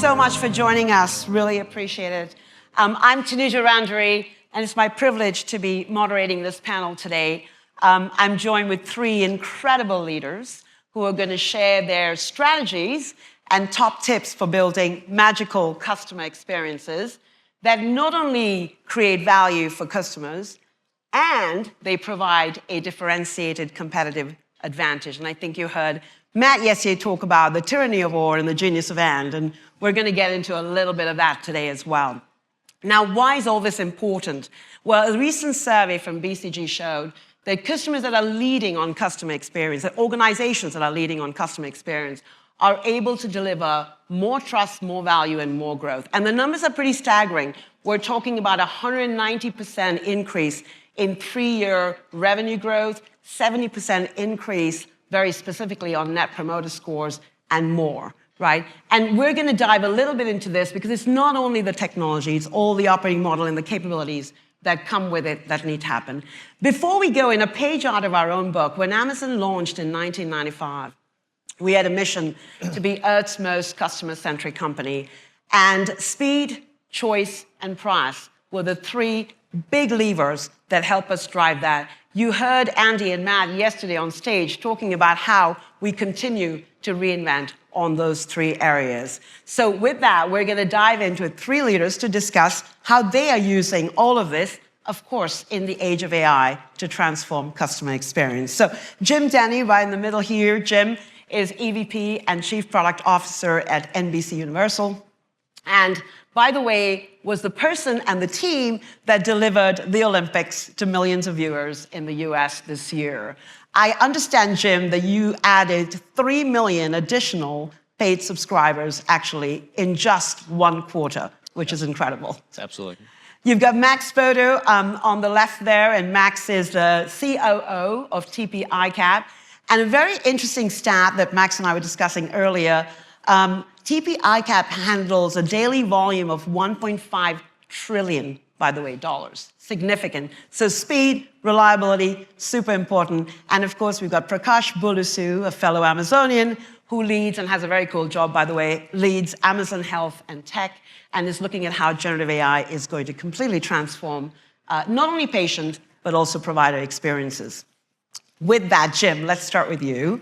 so much for joining us. Really appreciate it. I'm Tanuja Randuri, and it's my privilege to be moderating this panel today. I'm joined with three incredible leaders who are going to share their strategies and top tips for building magical customer experiences that not only create value for customers, and they provide a differentiated competitive advantage. And I think you heard Matt yesterday talk about the tyranny of or and the genius of and we're going to get into a little bit of that today as well. Now, why is all this important? Well, a recent survey from BCG showed that customers that are leading on customer experience, that organizations that are leading on customer experience, are able to deliver more trust, more value, and more growth. And the numbers are pretty staggering. We're talking about 190% increase in 3-year revenue growth, 70% increase very specifically on net promoter scores, and more, right? And we're going to dive a little bit into this because it's not only the technology, it's all the operating model and the capabilities that come with it that need to happen. Before we go, in a page out of our own book, when Amazon launched in 1995, we had a mission to be Earth's most customer-centric company. And speed, choice, and price were the three big levers that help us drive that. You heard Andy and Matt yesterday on stage talking about how we continue to reinvent on those three areas. So with that, we're going to dive into three leaders to discuss how they are using all of this, of course, in the age of AI to transform customer experience. So Jim Denny, right in the middle here. Jim is EVP and Chief Product Officer at NBC Universal. And by the way, was the person and the team that delivered the Olympics to millions of viewers in the US this year. I understand, Jim, that you added 3 million additional paid subscribers actually in just 1 quarter, which is incredible. Absolutely. You've got Max Bodo on the left there, and Max is the COO of TP ICAP. And a very interesting stat that Max and I were discussing earlier, TP ICAP handles a daily volume of 1.5 trillion, by the way, dollars. Significant. So speed, reliability, super important. And of course, we've got Prakash Bulusu, a fellow Amazonian, who leads, and has a very cool job, by the way, leads Amazon Health and Tech, and is looking at how generative AI is going to completely transform not only patient, but also provider experiences. With that, Jim, let's start with you.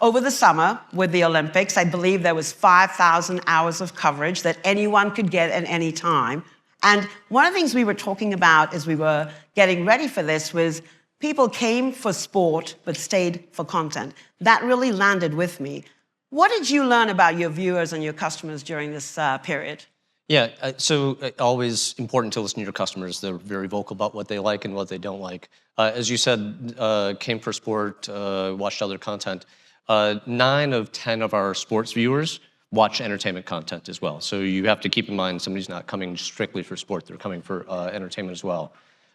Over the summer, with the Olympics, I believe there was 5,000 hours of coverage that anyone could get at any time. And one of the things we were talking about as we were getting ready for this was people came for sport, but stayed for content. That really landed with me. What did you learn about your viewers and your customers during this period? Yeah, so always important to listen to your customers. They're very vocal about what they like and what they don't like. As you said, came for sport, watched other content. 9 of 10 of our sports viewers watch entertainment content as well. So you have to keep in mind somebody's not coming strictly for sport, they're coming for entertainment as well.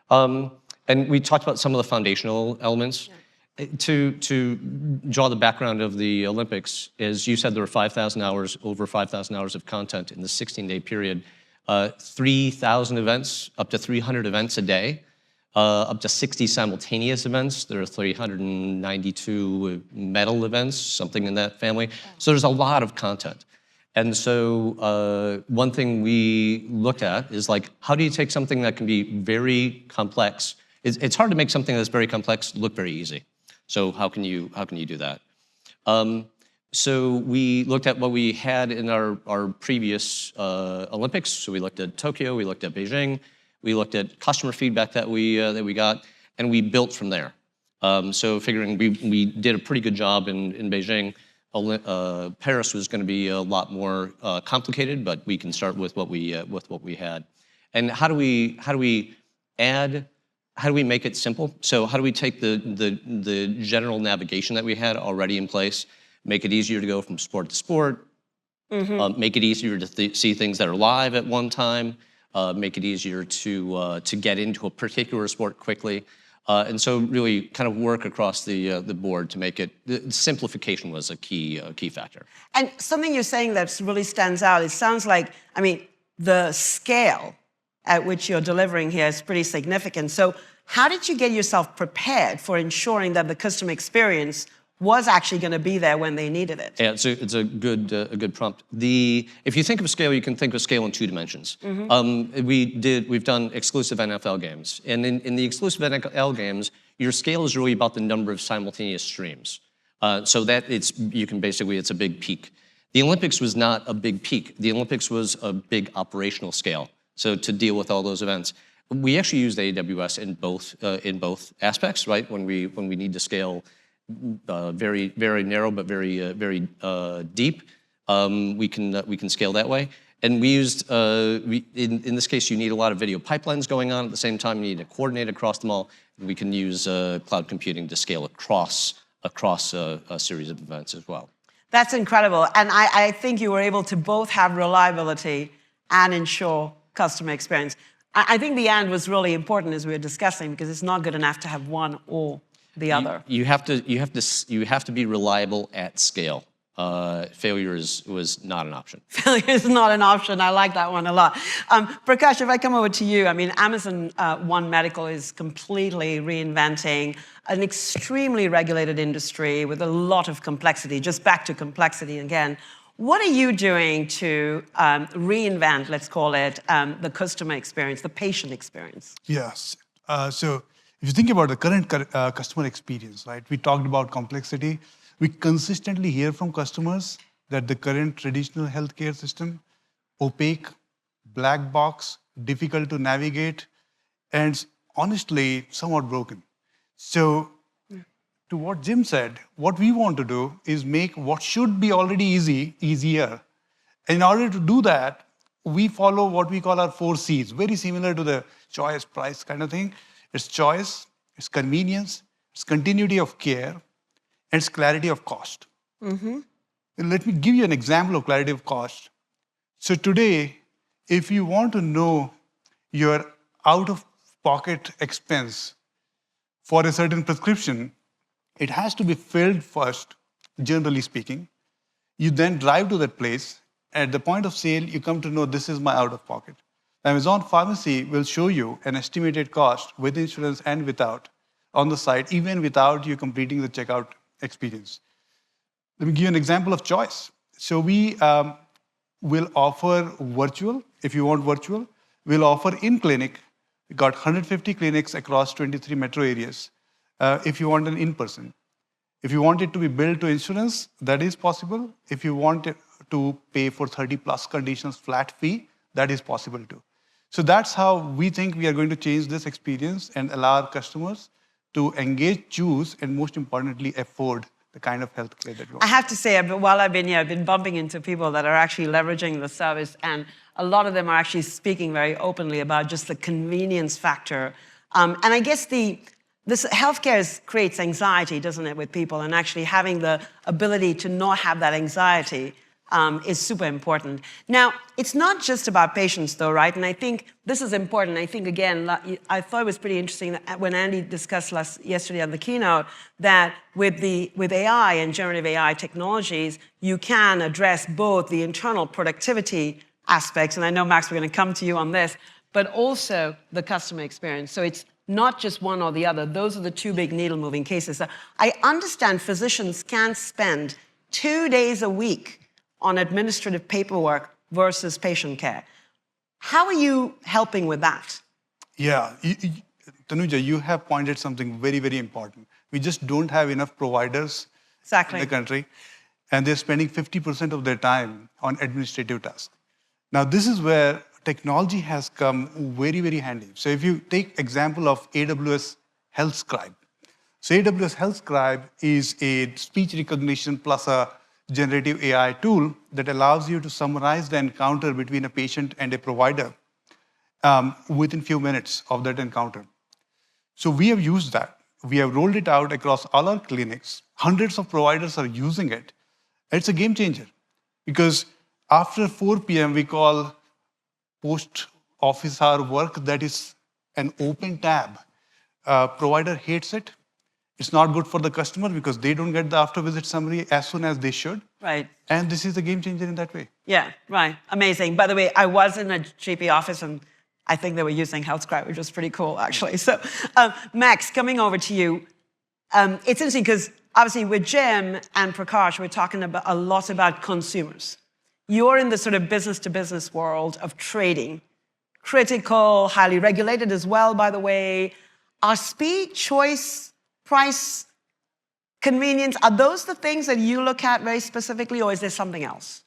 And we talked about some of the foundational elements. Yeah. To draw the background of the Olympics, as you said, there were 5,000 hours, over 5,000 hours of content in the 16-day period. 3,000 events, up to 300 events a day, up to 60 simultaneous events. There are 392 medal events, something in that family. So there's a lot of content. And so one thing we looked at is like, how do you take something that can be very complex? It's hard to make something that's very complex look very easy. So how can you do that? So we looked at what we had in our previous Olympics. So we looked at Tokyo, we looked at Beijing, we looked at customer feedback that we got, and we built from there. So figuring we did a pretty good job in Beijing. Paris was going to be a lot more complicated, but we can start with what we had. And how do we make it simple? So how do we take the general navigation that we had already in place, make it easier to go from sport to sport, make it easier to see things that are live at one time, make it easier to get into a particular sport quickly, and so really kind of work across the board to make it. Simplification was a key factor. And something you're saying that really stands out. It sounds like, I mean, the scale at which you're delivering here is pretty significant. So how did you get yourself prepared for ensuring that the customer experience was actually going to be there when they needed it. Yeah, it's a good prompt. If you think of scale, you can think of scale in 2 dimensions. We've done exclusive NFL games, and in the exclusive NFL games, your scale is really about the number of simultaneous streams. So that it's a big peak. The Olympics was not a big peak. The Olympics was a big operational scale. So to deal with all those events, we actually used AWS in both aspects, right? When we need to scale very narrow but very deep, we can scale that way. And we used in this case, you need a lot of video pipelines going on at the same time. You need to coordinate across them all. We can use cloud computing to scale across a series of events as well. That's incredible. And I think you were able to both have reliability and ensure customer experience. I think the and was really important as we were discussing, because it's not good enough to have one or the other. You have to be reliable at scale. Failure was not an option. Failure is not an option. I like that one a lot. Prakash, if I come over to you, I mean, Amazon One Medical is completely reinventing an extremely regulated industry with a lot of complexity. Just back to complexity again. What are you doing to reinvent, let's call it, the customer experience, the patient experience? Yes. So if you think about the current customer experience, right? We talked about complexity. We consistently hear from customers that the current traditional healthcare system, opaque, black box, difficult to navigate, and honestly, somewhat broken. So to what Jim said, what we want to do is make what should be already easy, easier. And in order to do that, we follow what we call our 4 C's, very similar to the choice, price kind of thing. It's choice, it's convenience, it's continuity of care, and it's clarity of cost. Let me give you an example of clarity of cost. So today, if you want to know your out-of-pocket expense for a certain prescription, it has to be filled first, generally speaking. You then drive to that place. At the point of sale, you come to know this is my out-of-pocket. Amazon Pharmacy will show you an estimated cost with insurance and without on the site, even without you completing the checkout experience. Let me give you an example of choice. So we will offer virtual, if you want virtual. We'll offer in-clinic. We got 150 clinics across 23 metro areas. If you want an in-person. If you want it to be billed to insurance, that is possible. If you want it to pay for 30 plus conditions flat fee, that is possible too. So that's how we think we are going to change this experience and allow our customers to engage, choose, and most importantly, afford the kind of healthcare that we want. I have to say, while I've been here, I've been bumping into people that are actually leveraging the service, and a lot of them are actually speaking very openly about just the convenience factor. And I guess this healthcare creates anxiety, doesn't it, with people? And actually having the ability to not have that anxiety is super important. Now, it's not just about patients, though, right? And I think this is important. I think, again, I thought it was pretty interesting that when Andy discussed yesterday on the keynote that with AI and generative AI technologies, you can address both the internal productivity aspects, and I know, Max, we're going to come to you on this, but also the customer experience. So it's not just one or the other. Those are the 2 big needle-moving cases. So I understand physicians can spend 2 days a week on administrative paperwork versus patient care. How are you helping with that? Yeah, Tanuja, you have pointed something very, very important. We just don't have enough providers in the country, and they're spending 50% of their time on administrative tasks. Now, this is where technology has come very, very handy. So if you take example of AWS Health Scribe. So AWS Health Scribe is a speech recognition plus a generative AI tool that allows you to summarize the encounter between a patient and a provider within few minutes of that encounter. So we have used that. We have rolled it out across all our clinics. Hundreds of providers are using it. It's a game changer because after 4 p.m., we call post-office hour work that is an open tab. Provider hates it. It's not good for the customer because they don't get the after-visit summary as soon as they should. Right. And this is a game changer in that way. Yeah, right. Amazing. By the way, I was in a GP office and I think they were using HealthScribe, which was pretty cool, actually. So, Max, coming over to you, it's interesting because obviously with Jim and Prakash, we're talking about a lot about consumers. You're in the sort of business-to-business world of trading. Critical, highly regulated as well, by the way. Are speed, choice, price, convenience, are those the things that you look at very specifically, or is there something else?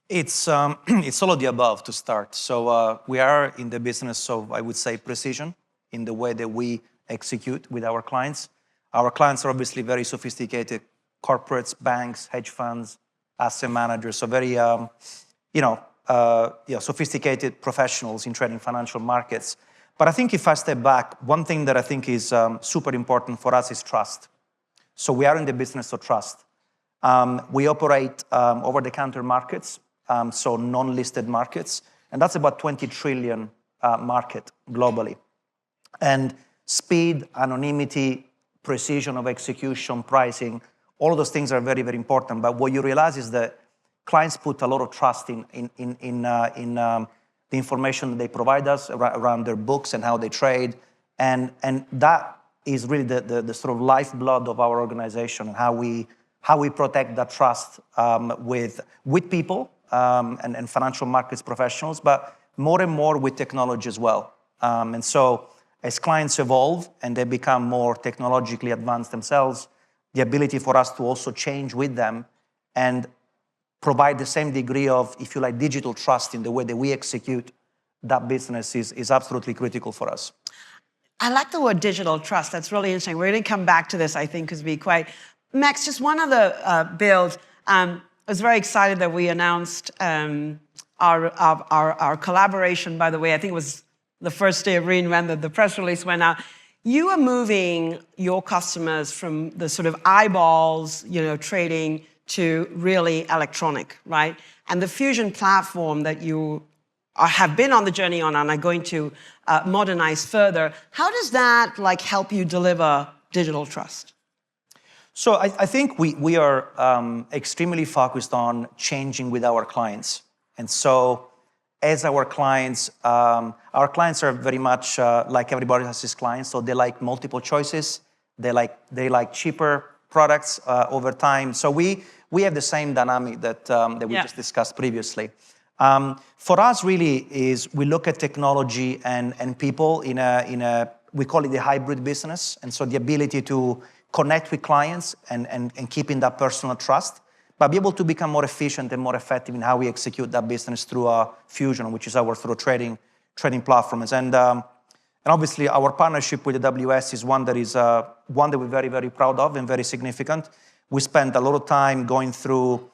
It's all of the above to start. So we are in the business of, I would say, precision in the way that we execute with our clients. Our clients are obviously very sophisticated corporates, banks, hedge funds, asset managers, so very, sophisticated professionals in trading financial markets. But I think if I step back, one thing that I think is super important for us is trust. So we are in the business of trust. We operate over-the-counter markets, so non-listed markets, and that's about 20 trillion market globally. And speed, anonymity, precision of execution, pricing, all of those things are very, very important. But what you realize is that clients put a lot of trust in the information that they provide us around their books and how they trade, and that is really the sort of lifeblood of our organization, and how we protect that trust with people and financial markets professionals, but more and more with technology as well. And so as clients evolve and they become more technologically advanced themselves, the ability for us to also change with them and provide the same degree of, if you like, digital trust in the way that we execute that business is absolutely critical for us. I like the word digital trust. That's really interesting. We're going to come back to this, I think, because we quite... Max, just one other build. I was very excited that we announced our collaboration, by the way. I think it was the first day of Reinvent that the press release went out. You are moving your customers from the sort of eyeballs, trading, to really electronic, right? And the Fusion platform that you have been on the journey on and are going to modernize further, how does that help you deliver digital trust? So I think we are extremely focused on changing with our clients. And so as our clients are very much like everybody else's clients, so they like multiple choices, they like cheaper products over time. So we have the same dynamic that we just discussed previously. For us, really, is we look at technology and people in a we call it the hybrid business, and so the ability to connect with clients and keeping that personal trust, but be able to become more efficient and more effective in how we execute that business through Fusion, which is our sort of trading platforms. And obviously, our partnership with AWS is one that we're very, very proud of and very significant. We spent a lot of time going through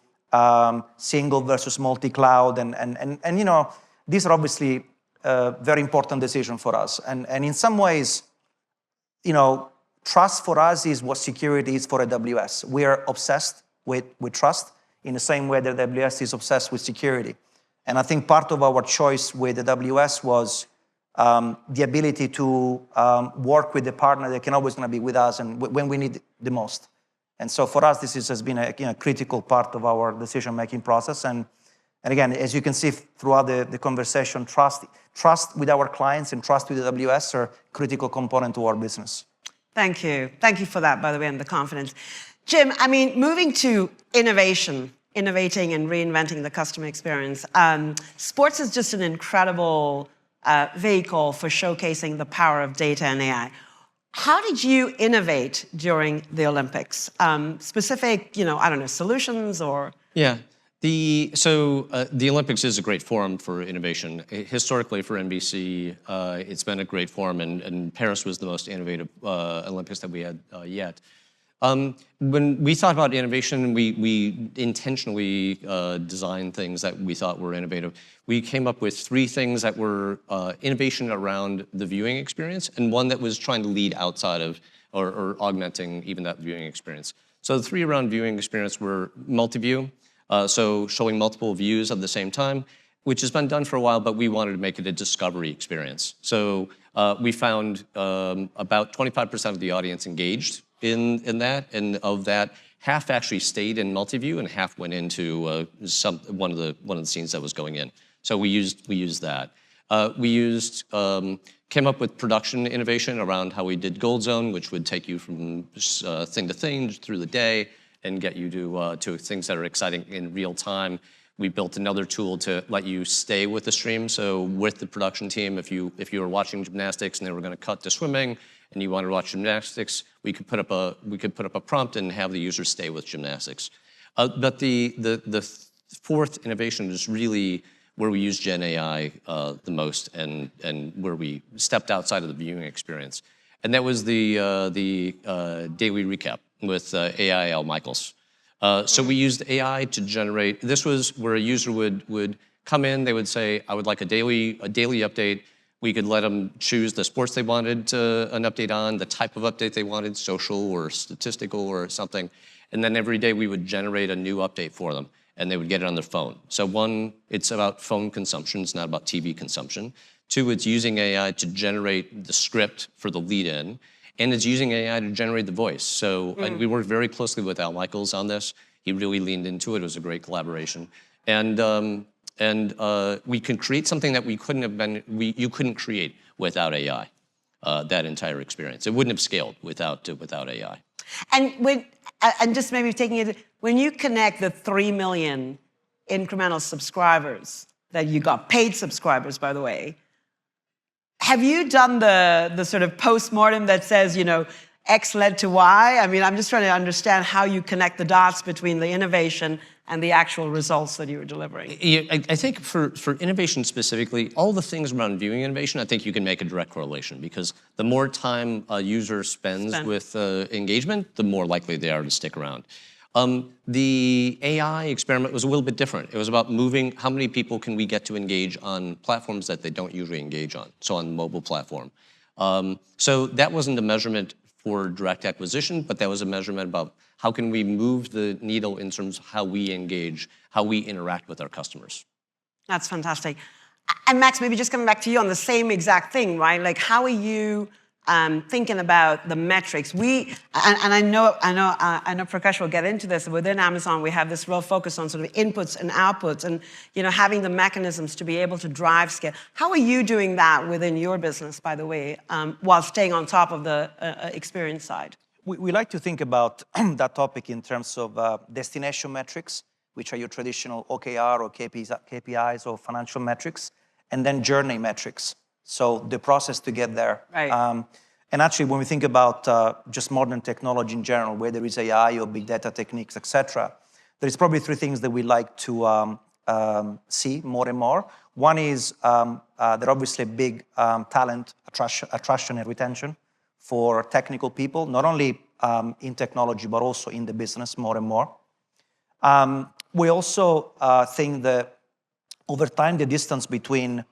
single versus multi-cloud, and these are obviously very important decisions for us. And in some ways, trust for us is what security is for AWS. We are obsessed with trust in the same way that AWS is obsessed with security. And I think part of our choice with AWS was the ability to work with a partner that can always going to be with us and when we need it the most. And so for us, this has been a critical part of our decision-making process. And again, as you can see throughout the conversation, trust with our clients and trust with AWS are a critical component to our business. Thank you. Thank you for that, by the way, and the confidence. Jim, moving to innovating and reinventing the customer experience. Sports is just an incredible vehicle for showcasing the power of data and AI. How did you innovate during the Olympics? Specific, solutions or? Yeah. The Olympics is a great forum for innovation. Historically, for NBC, it's been a great forum, and Paris was the most innovative Olympics that we had yet. When we thought about innovation, we intentionally designed things that we thought were innovative. We came up with 3 things that were innovation around the viewing experience, and one that was trying to lead outside of or augmenting even that viewing experience. So the 3 around viewing experience were multi-view, so showing multiple views at the same time, which has been done for a while, but we wanted to make it a discovery experience. So we found about 25% of the audience engaged in that, and of that, half actually stayed in multi-view and half went into one of the scenes that was going in. So we used that. We came up with production innovation around how we did Gold Zone, which would take you from thing to thing through the day and get you to things that are exciting in real time. We built another tool to let you stay with the stream. So with the production team, if you were watching gymnastics and they were going to cut to swimming, and you wanted to watch gymnastics, we could put up a prompt and have the user stay with gymnastics. But the fourth innovation is really where we use Gen AI the most, and where we stepped outside of the viewing experience, and that was the daily recap with AI Al Michaels. So we used AI to generate. This was where a user would come in. They would say, "I would like a daily update." We could let them choose the sports they wanted an update on, the type of update they wanted, social or statistical or something. And then every day we would generate a new update for them, and they would get it on their phone. So one, it's about phone consumption. It's not about TV consumption. Two, it's using AI to generate the script for the lead-in, and it's using AI to generate the voice. So and we worked very closely with Al Michaels on this. He really leaned into it. It was a great collaboration. And we can create something that you couldn't create without AI. That entire experience, it wouldn't have scaled without AI. And just maybe taking it, when you connect the 3 million incremental subscribers that you got, paid subscribers, by the way, have you done the sort of post-mortem that says, X led to Y? I mean, I'm just trying to understand how you connect the dots between the innovation and the actual results that you were delivering. Yeah, I think for innovation specifically, all the things around viewing innovation, I think you can make a direct correlation, because the more time a user spends with engagement, the more likely they are to stick around. The AI experiment was a little bit different. It was about moving how many people can we get to engage on platforms that they don't usually engage on, so on the mobile platform. So that wasn't a measurement for direct acquisition, but that was a measurement about how can we move the needle in terms of how we engage, how we interact with our customers. That's fantastic. And Max, maybe just coming back to you on the same exact thing, right? Like, how are you thinking about the metrics? I know Prakash will get into this. Within Amazon, we have this real focus on sort of inputs and outputs, and having the mechanisms to be able to drive scale. How are you doing that within your business, by the way, while staying on top of the experience side? We like to think about that topic in terms of destination metrics, which are your traditional OKR or KPIs or financial metrics, and then journey metrics. So the process to get there. Right. And actually, when we think about just modern technology in general, whether it's AI or big data techniques, etc., there's probably three things that we like to see more and more. One is there obviously big talent attraction and retention for technical people, not only in technology, but also in the business more and more. We also think that over time, the distance between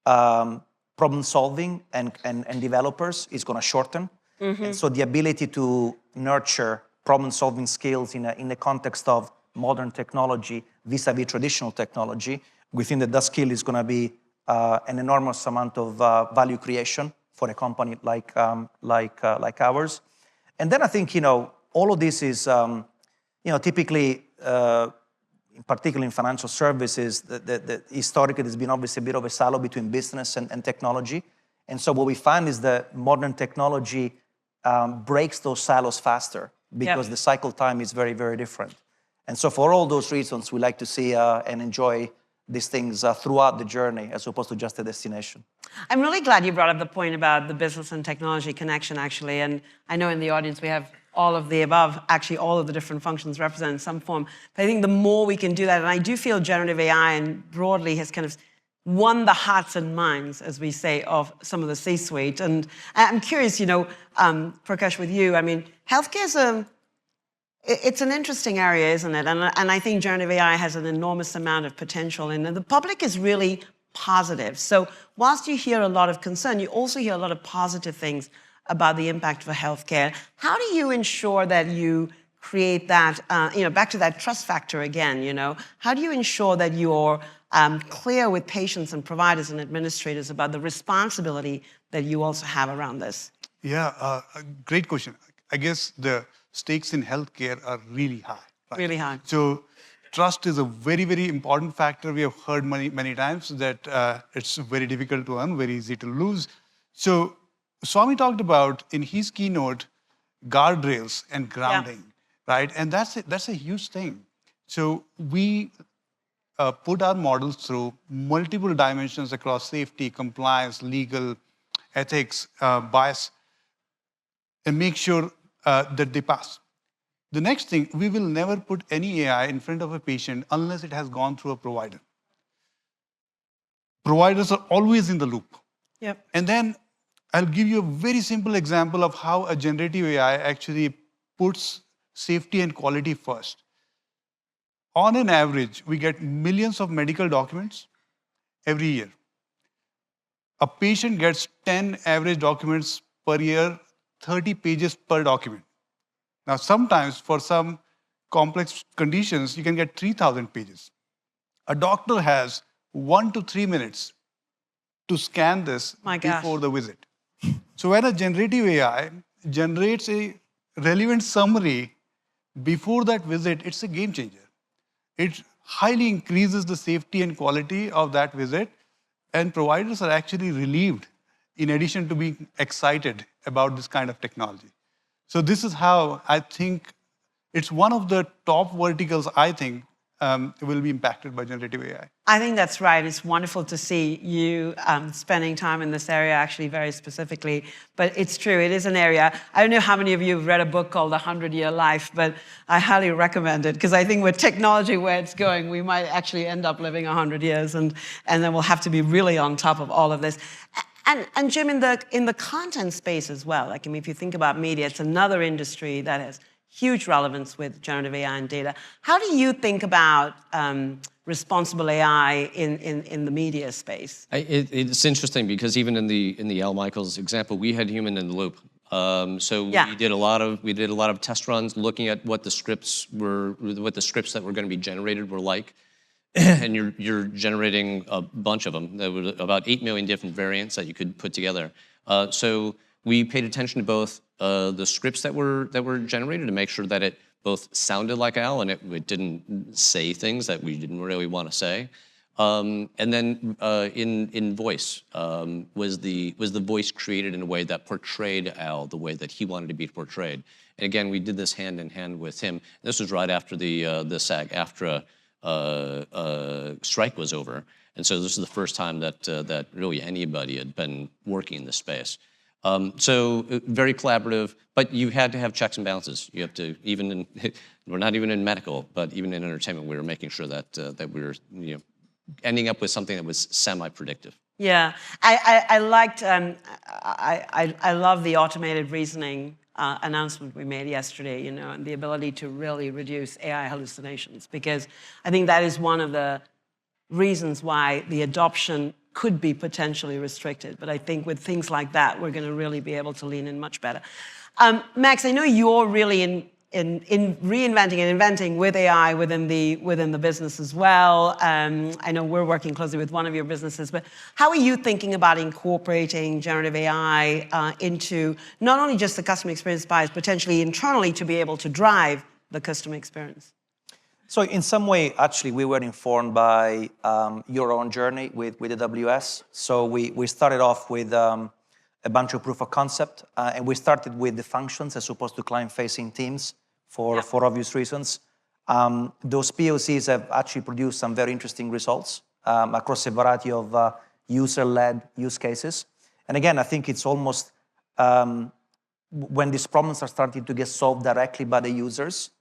problem solving and developers is going to shorten. Mm-hmm. And so the ability to nurture problem solving skills in the context of modern technology vis-a-vis traditional technology, we think that skill is going to be an enormous amount of value creation for a company like ours. And then I think all of this is typically particularly in financial services, that historically there's been obviously a bit of a silo between business and technology. And so what we find is that modern technology breaks those silos faster because the cycle time is very, very different. And so for all those reasons, we like to see and enjoy these things throughout the journey as opposed to just a destination. I'm really glad you brought up the point about the business and technology connection, actually. And I know in the audience we have all of the above, actually all of the different functions represented in some form. But I think the more we can do that, and I do feel generative AI and broadly has kind of won the hearts and minds, as we say, of some of the C-suite. And I'm curious, Prakash, with you, I mean, healthcare it's an interesting area, isn't it? And I think generative AI has an enormous amount of potential, and the public is really positive. So whilst you hear a lot of concern, you also hear a lot of positive things about the impact for healthcare. How do you ensure that you create that, back to that trust factor again, how do you ensure that you're clear with patients and providers and administrators about the responsibility that you also have around this? Yeah, great question. I guess the stakes in healthcare are really high. Right? Really high. So trust is a very, very important factor. We have heard many times that it's very difficult to earn, very easy to lose. So Swami talked about in his keynote guardrails and grounding, right? And that's a huge thing. So we put our models through multiple dimensions across safety, compliance, legal, ethics, bias, and make sure that they pass. The next thing, we will never put any AI in front of a patient unless it has gone through a provider. Providers are always in the loop. Yep. And then I'll give you a very simple example of how a generative AI actually puts safety and quality first. On an average, we get millions of medical documents every year. A patient gets 10 average documents per year, 30 pages per document. Now, sometimes for some complex conditions, you can get 3,000 pages. A doctor has 1 to 3 minutes to scan this before the visit. So when a generative AI generates a relevant summary before that visit, it's a game changer. It highly increases the safety and quality of that visit, and providers are actually relieved in addition to being excited about this kind of technology. So this is how I think it's one of the top verticals I think will be impacted by generative AI. I think that's right. It's wonderful to see you spending time in this area, actually, very specifically. But it's true, it is an area. I don't know how many of you have read a book called 100-Year Life, but I highly recommend it, because I think with technology where it's going, we might actually end up living 100 years, and then we'll have to be really on top of all of this. And Jim, in the content space as well, like, I mean, if you think about media, it's another industry that has huge relevance with generative AI and data. How do you think about responsible AI in the media space? It's interesting because even in the Al Michaels example, we had human in the loop. So we did a lot of test runs looking at what the scripts that were going to be generated were like. And you're generating a bunch of them. There were about 8 million different variants that you could put together. So we paid attention to both the scripts that were generated to make sure that it both sounded like Al and it didn't say things that we didn't really want to say. And then in voice, was the voice created in a way that portrayed Al the way that he wanted to be portrayed. And again, we did this hand in hand with him. This was right after the SAG-AFTRA strike was over. And so this is the first time that really anybody had been working in this space. So very collaborative, but you had to have checks and balances. You have to, we're not even in medical, but even in entertainment, we were making sure that we were ending up with something that was semi-predictive. Yeah, I liked, I love the automated reasoning announcement we made yesterday, and the ability to really reduce AI hallucinations, because I think that is one of the reasons why the adoption could be potentially restricted. But I think with things like that, we're going to really be able to lean in much better. Max, I know you're really in reinventing and inventing with AI within the business as well. I know we're working closely with one of your businesses, but how are you thinking about incorporating generative AI into not only just the customer experience, but potentially internally to be able to drive the customer experience? So in some way, actually, we were informed by your own journey with AWS. So we started off with a bunch of proof of concept, and we started with the functions as opposed to client-facing teams for obvious reasons. Those POCs have actually produced some very interesting results across a variety of user-led use cases. And again, I think it's almost when these problems are starting to get solved directly by the users.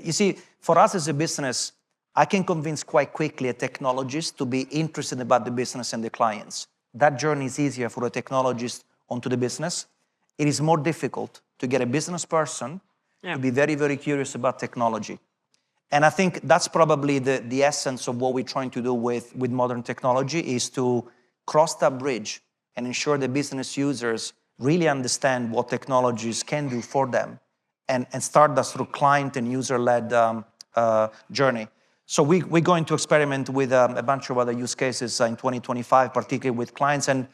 You see, for us as a business, I can convince quite quickly a technologist to be interested about the business and the clients. That journey is easier for a technologist onto the business. It is more difficult to get a business person to be very, very curious about technology. And I think that's probably the essence of what we're trying to do with modern technology, is to cross that bridge and ensure the business users really understand what technologies can do for them, and start that sort of client and user-led journey. So we're going to experiment with a bunch of other use cases in 2025, particularly with clients. And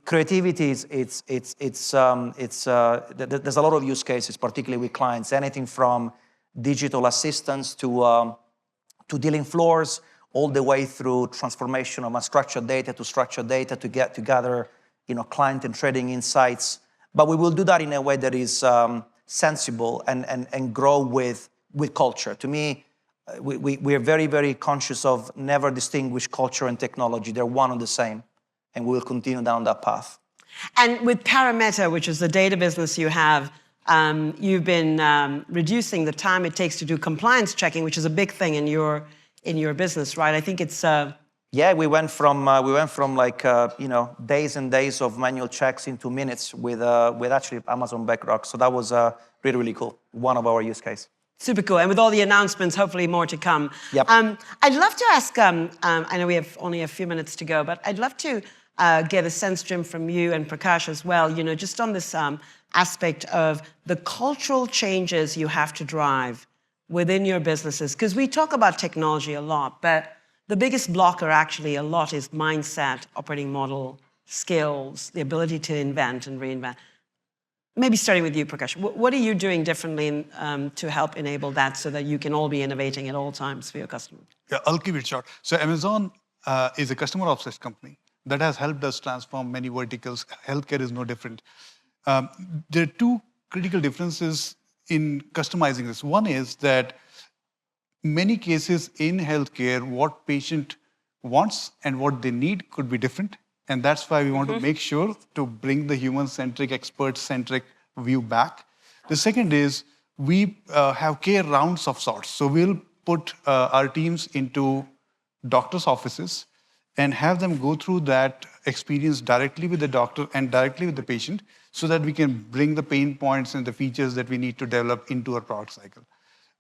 creativity there's a lot of use cases, particularly with clients. Anything from digital assistants to to dealing floors, all the way through transformation of unstructured data to structured data to get to gather, client and trading insights. But we will do that in a way that is sensible and grow with culture. To me, we are very, very conscious of never distinguish culture and technology. They're one and the same, and we will continue down that path. And with Parameta, which is the data business you have, you've been reducing the time it takes to do compliance checking, which is a big thing in your business, right? I think it's yeah, we went from like days and days of manual checks into minutes with actually Amazon Bedrock. So that was really, really cool. One of our use case. Super cool. And with all the announcements, hopefully more to come. Yep. I'd love to ask, I know we have only a few minutes to go, but I'd love to get a sense, Jim, from you and Prakash as well, just on this aspect of the cultural changes you have to drive within your businesses. Because we talk about technology a lot, but the biggest blocker actually a lot is mindset, operating model, skills, the ability to invent and reinvent. Maybe starting with you, Prakash. What are you doing differently to help enable that so that you can all be innovating at all times for your customers? Yeah, I'll keep it short. So Amazon is a customer-obsessed company that has helped us transform many verticals. Healthcare is no different. There are two critical differences in customizing this. One is that many cases in healthcare, what patient wants and what they need could be different. And that's why we want to make sure to bring the human-centric, expert-centric view back. The second is we have care rounds of sorts. So we'll put our teams into doctors' offices and have them go through that experience directly with the doctor and directly with the patient so that we can bring the pain points and the features that we need to develop into our product cycle.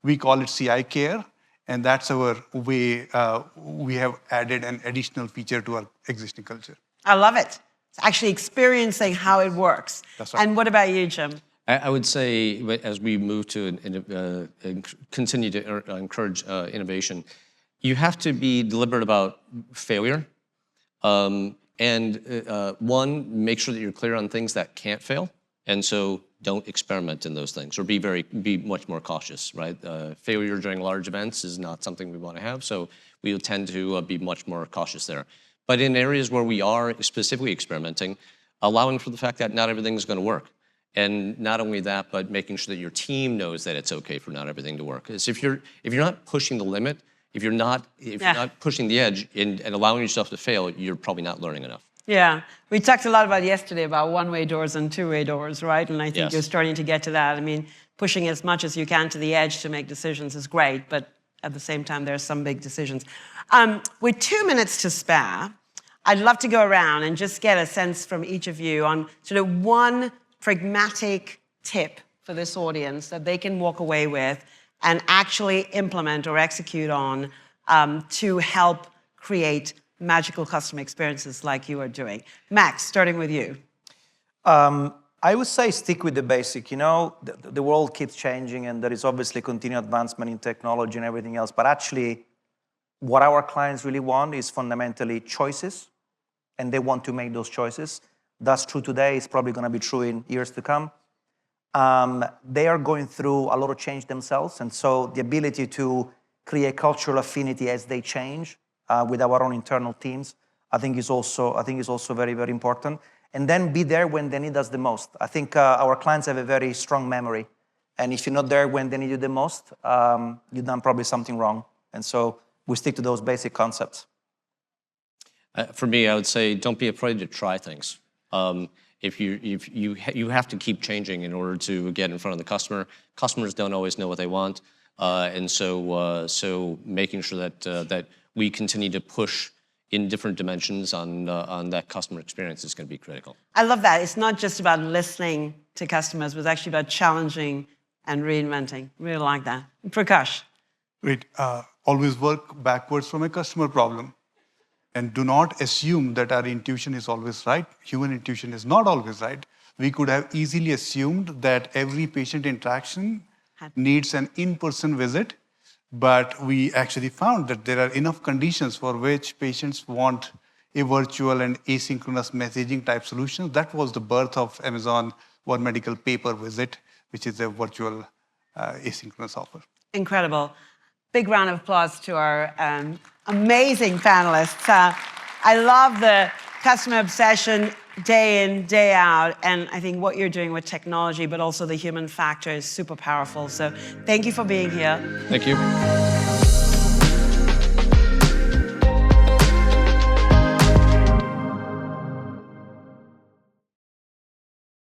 We call it CI care, and that's our way we have added an additional feature to our existing culture. I love it. It's actually experiencing how it works. That's right. And what about you, Jim? I would say, as we move to continue to encourage innovation, you have to be deliberate about failure. One, make sure that you're clear on things that can't fail. And so don't experiment in those things, or be much more cautious, right? Failure during large events is not something we want to have, so we will tend to be much more cautious there. But in areas where we are specifically experimenting, allowing for the fact that not everything is going to work. And not only that, but making sure that your team knows that it's okay for not everything to work. Because if you're not pushing the limit, if you're not pushing the edge and allowing yourself to fail, you're probably not learning enough. Yeah, we talked a lot about yesterday about one-way doors and two-way doors, right? And I think you're starting to get to that. I mean, pushing as much as you can to the edge to make decisions is great, but at the same time, there are some big decisions. With 2 minutes to spare, I'd love to go around and just get a sense from each of you on sort of one pragmatic tip for this audience that they can walk away with and actually implement or execute on to help create magical customer experiences like you are doing. Max, starting with you. I would say stick with the basic. The world keeps changing and there is obviously continued advancement in technology and everything else, but actually what our clients really want is fundamentally choices, and they want to make those choices. That's true today, it's probably going to be true in years to come. They are going through a lot of change themselves, and so the ability to create cultural affinity as they change with our own internal teams, I think is also very, very important. And then be there when they need us the most. I think our clients have a very strong memory, and if you're not there when they need you the most, you've done probably something wrong. And so we stick to those basic concepts. For me, I would say don't be afraid to try things. If you have to keep changing in order to get in front of the customer. Customers don't always know what they want, and so making sure that we continue to push in different dimensions on that customer experience is going to be critical. I love that. It's not just about listening to customers, but it's actually about challenging and reinventing. Really like that. Prakash. Great. Always work backwards from a customer problem. And do not assume that our intuition is always right. Human intuition is not always right. We could have easily assumed that every patient interaction needs an in-person visit, but we actually found that there are enough conditions for which patients want a virtual and asynchronous messaging type solution. That was the birth of Amazon One Medical Paper Visit, which is a virtual asynchronous offer. Incredible. Big round of applause to our amazing panelists. I love the customer obsession day in, day out, and I think what you're doing with technology, but also the human factor is super powerful. So thank you for being here. Thank you.